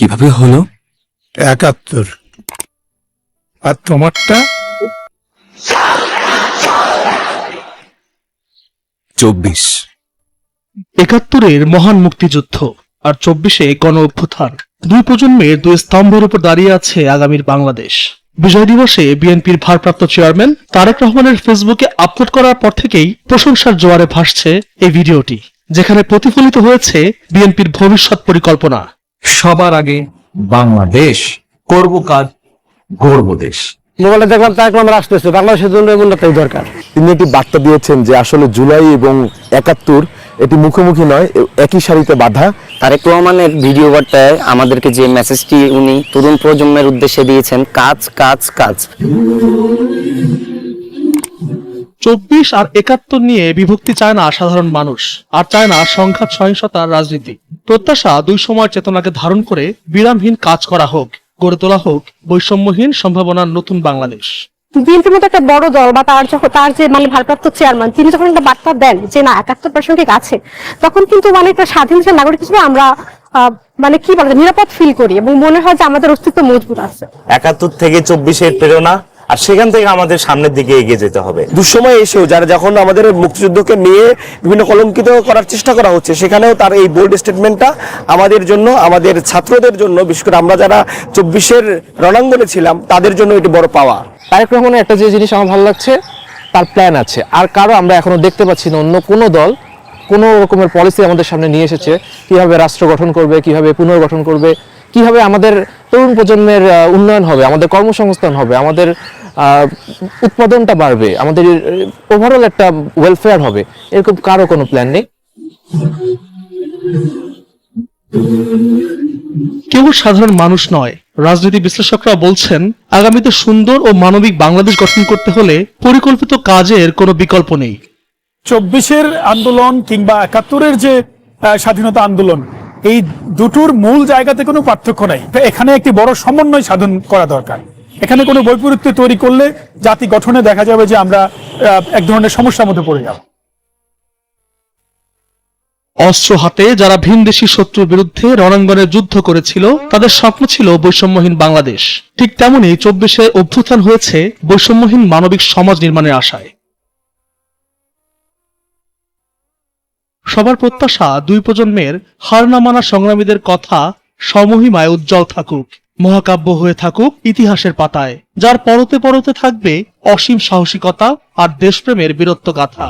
কিভাবে হলো? ৭১। আর তোমারটা? ২৪। ৭১-এর মহান মুক্তিযুদ্ধ আর ২৪-এ গণ অভ্যুত্থান, দুই প্রজন্মের দুই স্তম্ভের উপর দাঁড়িয়ে আছে আগামীর বাংলাদেশ। বিজয় দিবসে বিএনপির ভারপ্রাপ্ত চেয়ারম্যান তারেক রহমানের ফেসবুকে আপলোড করার পর থেকেই প্রশংসার জোয়ারে ভাসছে এই ভিডিওটি, যেখানে প্রতিফলিত হয়েছে বিএনপির ভবিষ্যৎ পরিকল্পনা। সবার আগে বাংলাদেশ, করব কাজ, গড়ব দেশ। মোবাইলে দেখলাম তারেক রহমান আসতেছে, বাংলাদেশের জন্য এমনটাই দরকার। তিনি একটি বার্তা দিয়েছেন যে আসলে জুলাই এবং ৭১ এটি মুখোমুখি নয়, একই সারিতে বাঁধা। তারেক রহমানের ভিডিও বার্তায় আমাদেরকে যে মেসেজটি উনি তরুণ প্রজন্মের উদ্দেশ্যে দিয়েছেন, কাজ কাজ কাজ। ২৪ আর ৭১ নিয়ে বিভক্তি চায় না সাধারণ মানুষ, আর চায় না সংঘাত সহিংসতার রাজনীতি। প্রত্যাশা দুই সময়ের চেতনাকে ধারণ করে বিরামহীন কাজ করা হোক, গড়ে তোলা হোক বৈষম্যহীন সম্ভাবনার নতুন বাংলাদেশ। বিএনপির মতো একটা বড় দল বা তার যে ভারপ্রাপ্ত চেয়ারম্যান, তিনি যখন একটা বার্তা দেন যে না ৭১ প্রাসঙ্গিক আছে, তখন কিন্তু একটা স্বাধীন নাগরিক হিসেবে আমরা কি বলে নিরাপদ ফিল করি এবং মনে হয় যে আমাদের অস্তিত্ব মজবুত আছে। ৭১ থেকে ২৪-এর প্রেরণা, আর সেখান থেকে আমাদের সামনের দিকে এগিয়ে যেতে হবে। দুঃসময় এসেও যারা যখন আমাদের মুক্তিযুদ্ধকে নিয়ে বিভিন্ন কলঙ্কিত করার চেষ্টা করা হচ্ছে, সেখানেও তার এই বোল্ড স্টেটমেন্টটা আমাদের জন্য, আমাদের ছাত্রদের জন্য, বিশেষ করে আমরা যারা ২৪-এর রণাঙ্গনে ছিলাম তাদের জন্য এটি বড় পাওয়া। তারেক রহমানের একটা যে জিনিস আমার ভালো লাগছে, তার প্ল্যান আছে। আর কারো আমরা এখনো দেখতে পাচ্ছি না অন্য কোনো দল কোনো রকমের পলিসি আমাদের সামনে নিয়ে এসেছে, কিভাবে রাষ্ট্র গঠন করবে, কিভাবে পুনর্গঠন করবে, কিভাবে আমাদের তরুণ প্রজন্মের উন্নয়ন হবে, আমাদের কর্মসংস্থান হবে, আমাদের উৎপাদনটা বাড়বে, আমাদের ওভারঅল একটা ওয়েলফেয়ার হবে, এরকম কারো কোনো প্ল্যান নেই। কেবল সাধারণ মানুষ নয়, রাজনীতি বিশ্লেষকরা বলছেন আগামীতে সুন্দর ও মানবিক বাংলাদেশ গঠন করতে হলে পরিকল্পিত কাজের কোনো বিকল্প নেই। ২৪-এর আন্দোলন কিংবা ৭১-এর যে স্বাধীনতা আন্দোলন, এই দুটোর মূল জায়গাতে কোনো পার্থক্য নাই। এখানে একটি বড় সমন্বয় সাধন করা দরকার। এখানে কোনো বৈপরীত্য তৈরি করলে জাতি গঠনে দেখা যাবে যে আমরা এক ধরনের সমস্যার মধ্যে পড়ে যাব। অস্ত্র হাতে যারা ভিনদেশী শত্রুর বিরুদ্ধে রণাঙ্গনে যুদ্ধ করেছিল, তাদের স্বপ্ন ছিল বৈষম্যহীন বাংলাদেশ। ঠিক তেমনি ২৪-এ অভ্যুত্থান হয়েছে বৈষম্যহীন মানবিক সমাজ নির্মাণের আশায়। সবার প্রত্যাশা দুই প্রজন্মের হার না মানা সংগ্রামীদের কথা সমহিমায় উজ্জ্বল থাকুক, মহাকাব্য হয়ে থাকুক ইতিহাসের পাতায়, যার পরতে পরতে থাকবে অসীম সাহসিকতা আর দেশপ্রেমের বীরত্ব গাথা।